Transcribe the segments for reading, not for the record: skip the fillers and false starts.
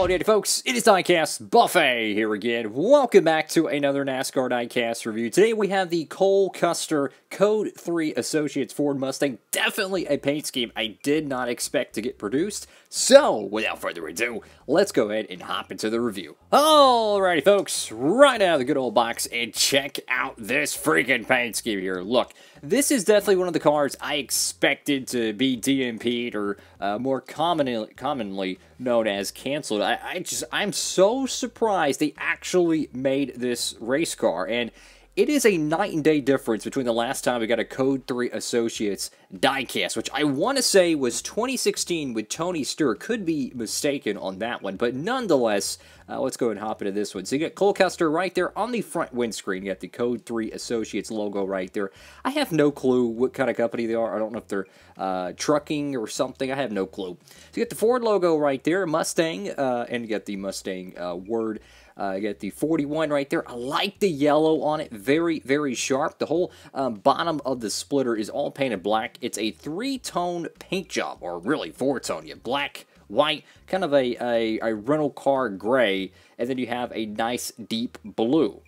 Howdy folks, it is Diecastbuffet here again. Welcome back to another NASCAR Diecast review. Today we have the Cole Custer Code 3 Associates Ford Mustang. Definitely a paint scheme I did not expect to get produced. So, without further ado, let's go ahead and hop into the review. Alrighty folks, right out of the good old box and check out this freaking paint scheme here. Look, this is definitely one of the cars I expected to be DNP'd or more commonly known as canceled. I'm so surprised they actually made this race car, and it is a night and day difference between the last time we got a Code 3 Associates diecast, which I want to say was 2016 with Tony Stewart. Could be mistaken on that one, but nonetheless, let's go and hop into this one. So you got Cole Custer right there on the front windscreen. You got the Code 3 Associates logo right there. I have no clue what kind of company they are. I don't know if they're trucking or something. I have no clue. So you got the Ford logo right there, Mustang, and you got the Mustang word. You got the 41 right there. I like the yellow on it. Very, very sharp. The whole bottom of the splitter is all painted black. It's a three-tone paint job, or really four-tone. You have black, white, kind of a rental car gray, and then you have a nice deep blue.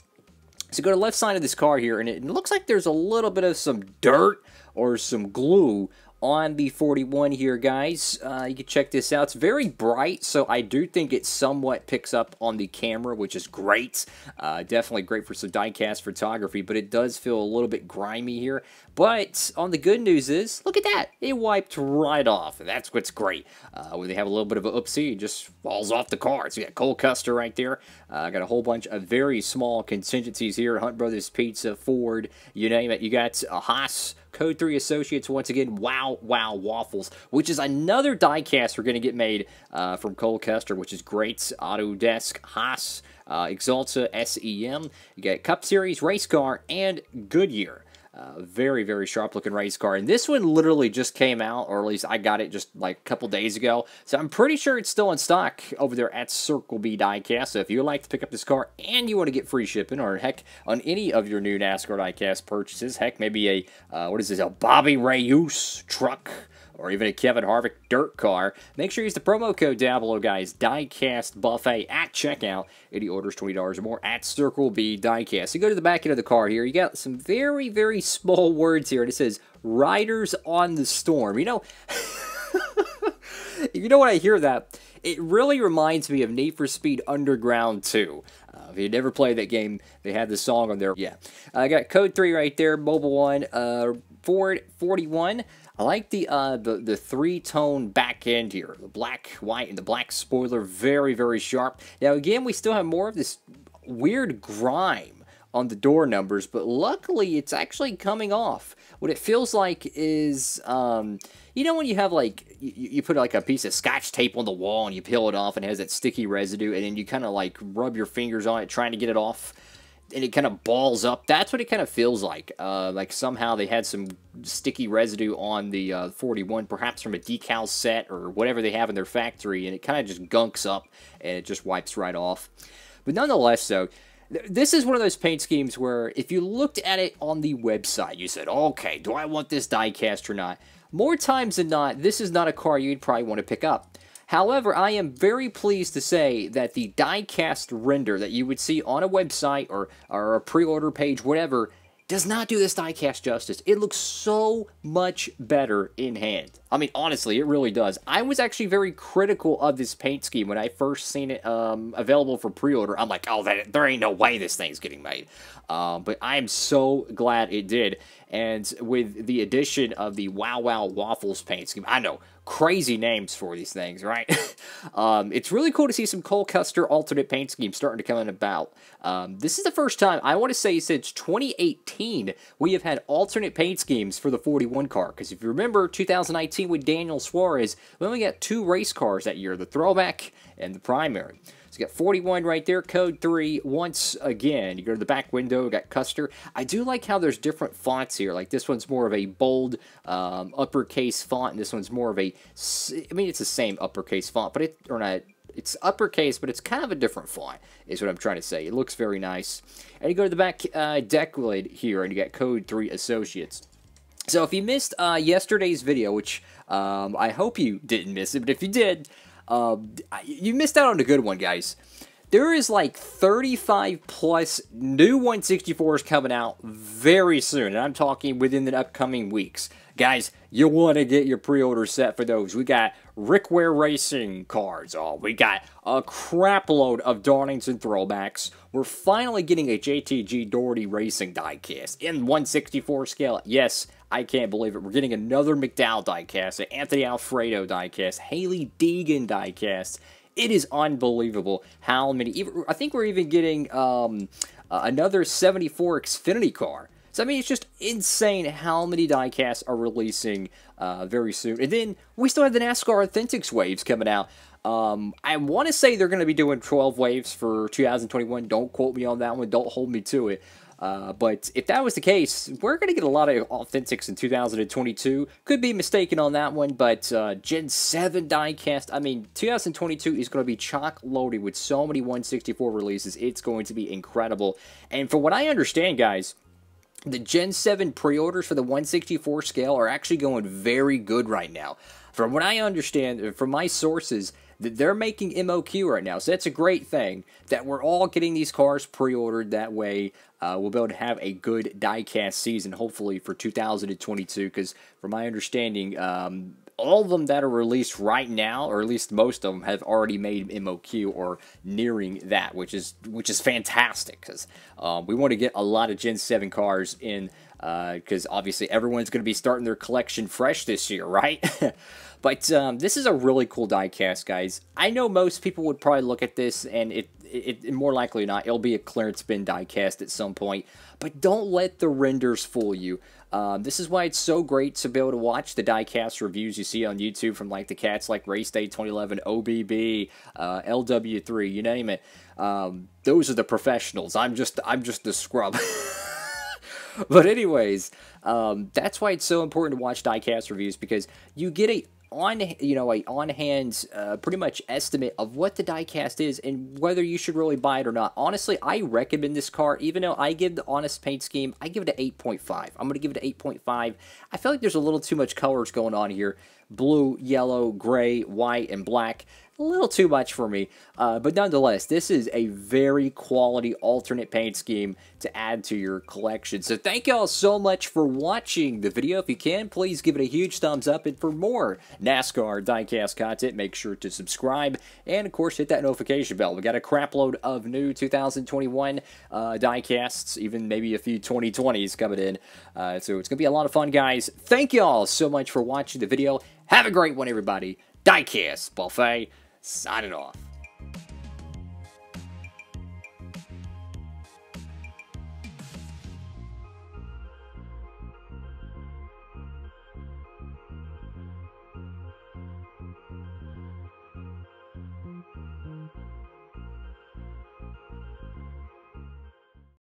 So go to the left side of this car here, and it looks like there's a little bit of some dirt or some glue on the 41 here, guys. You can check this out. It's very bright, so I do think it somewhat picks up on the camera, which is great. Definitely great for some diecast photography, but it does feel a little bit grimy here. But on the good news is, look at that. It wiped right off. That's what's great. When they have a little bit of an oopsie, it just falls off the car. So you got Cole Custer right there. Got a whole bunch of very small contingencies here. Hunt Brothers Pizza, Ford, you name it. You got a Haas Code 3 Associates once again. Wow Waffles, which is another diecast we're going to get made from Cole Custer, which is great. Autodesk, Haas, Exalta, SEM. You got Cup Series, Race Car, and Goodyear. Very, very sharp-looking race car. And this one literally just came out, or at least I got it just like a couple days ago. So I'm pretty sure it's still in stock over there at Circle B Diecast. So if you would like to pick up this car and you want to get free shipping, or heck, on any of your new NASCAR Diecast purchases, heck, maybe a, what is this, a Bobby Rayuse truck, or even a Kevin Harvick dirt car, make sure you use the promo code down below, guys, Diecastbuffet at checkout. Any orders $20 or more at Circle B Diecast. So go to the back end of the car here. You got some very, very small words here, and it says, Riders on the Storm. You know, when I hear that, it really reminds me of Need for Speed Underground 2. If you never played that game, they had the song on there. Yeah. I got Code 3 right there, Mobile One, Ford 41. I like the three-tone back end here. The black, white, and the black spoiler. Very, very sharp. Now, again, we still have more of this weird grime on the door numbers, but luckily, it's actually coming off. What it feels like is, you know when you have, like, you put, like, a piece of Scotch tape on the wall and you peel it off and it has that sticky residue, and then you kind of, like, rub your fingers on it trying to get it off, and it kind of balls up. That's what it kind of feels like. Like somehow they had some sticky residue on the 41, perhaps from a decal set or whatever they have in their factory, and it kind of just gunks up and it just wipes right off. But nonetheless, though, this is one of those paint schemes where if you looked at it on the website, you said, okay, do I want this diecast or not? More times than not, this is not a car you'd probably want to pick up. However, I am very pleased to say that the diecast render that you would see on a website or a pre-order page, whatever, does not do this diecast justice. It looks so much better in hand. I mean, honestly, it really does. I was actually very critical of this paint scheme when I first seen it available for pre-order. I'm like, oh, there ain't no way this thing's getting made. But I am so glad it did. And with the addition of the Wow Waffles paint scheme, I know, crazy names for these things, right? It's really cool to see some Cole Custer alternate paint schemes starting to come in about. This is the first time, I want to say since 2018, we have had alternate paint schemes for the 41 car. Because if you remember 2019 with Daniel Suarez, we only got two race cars that year, the throwback and the primary. So you got 41 right there, Code 3, once again. You go to the back window, got Custer. I do like how there's different fonts here. Like this one's more of a bold uppercase font, and this one's more of a, I mean, it's the same uppercase font, but it's uppercase, but it's kind of a different font, is what I'm trying to say. It looks very nice. And you go to the back deck lid here, and you got Code 3 Associates. So if you missed yesterday's video, which I hope you didn't miss it, but if you did, You missed out on a good one, guys. There is like 35 plus new 164s coming out very soon, and I'm talking within the upcoming weeks. Guys, you want to get your pre-order set for those. We got Rick Ware Racing cards. Oh, we got a crap load of Darlington throwbacks. We're finally getting a JTG Doherty Racing diecast in 164 scale. Yes, I can't believe it. We're getting another McDowell diecast, an Anthony Alfredo diecast, Haley Deegan diecast. It is unbelievable how many. I think we're even getting another 74 Xfinity car. So, I mean, it's just insane how many diecasts are releasing very soon. And then we still have the NASCAR Authentics waves coming out. I want to say they're going to be doing 12 waves for 2021. Don't quote me on that one. Don't hold me to it. But if that was the case, we're going to get a lot of Authentics in 2022. Could be mistaken on that one, but Gen 7 diecast, I mean, 2022 is going to be chock-loaded with so many 164 releases. It's going to be incredible. And from what I understand, guys, the Gen 7 pre-orders for the 164 scale are actually going very good right now. From what I understand, from my sources, that they're making MOQ right now. So that's a great thing that we're all getting these cars pre-ordered. That way, we'll be able to have a good diecast season, hopefully, for 2022. Because from my understanding, all of them that are released right now, or at least most of them, have already made MOQ or nearing that, which is fantastic. Because we want to get a lot of Gen 7 cars in. Because obviously everyone's going to be starting their collection fresh this year, right? But this is a really cool diecast, guys. I know most people would probably look at this, and it more likely not, it'll be a clearance bin diecast at some point. But don't let the renders fool you. This is why it's so great to be able to watch the diecast reviews you see on YouTube from like the cats like Race Day 2011, OBB, LW3, you name it. Those are the professionals. I'm just the scrub. But anyways, that's why it's so important to watch diecast reviews, because you get a on-hand pretty much estimate of what the diecast is and whether you should really buy it or not. Honestly, I recommend this car. Even though I give the honest paint scheme, I give it an 8.5. I'm going to give it an 8.5. I feel like there's a little too much colors going on here. Blue, yellow, gray, white, and black. A little too much for me, but nonetheless, this is a very quality alternate paint scheme to add to your collection. So thank y'all so much for watching the video. If you can, please give it a huge thumbs up, and for more NASCAR diecast content, make sure to subscribe, and of course, hit that notification bell. We got a crap load of new 2021 diecasts, even maybe a few 2020s coming in, so it's going to be a lot of fun, guys. Thank y'all so much for watching the video. Have a great one, everybody. Diecastbuffet signing off.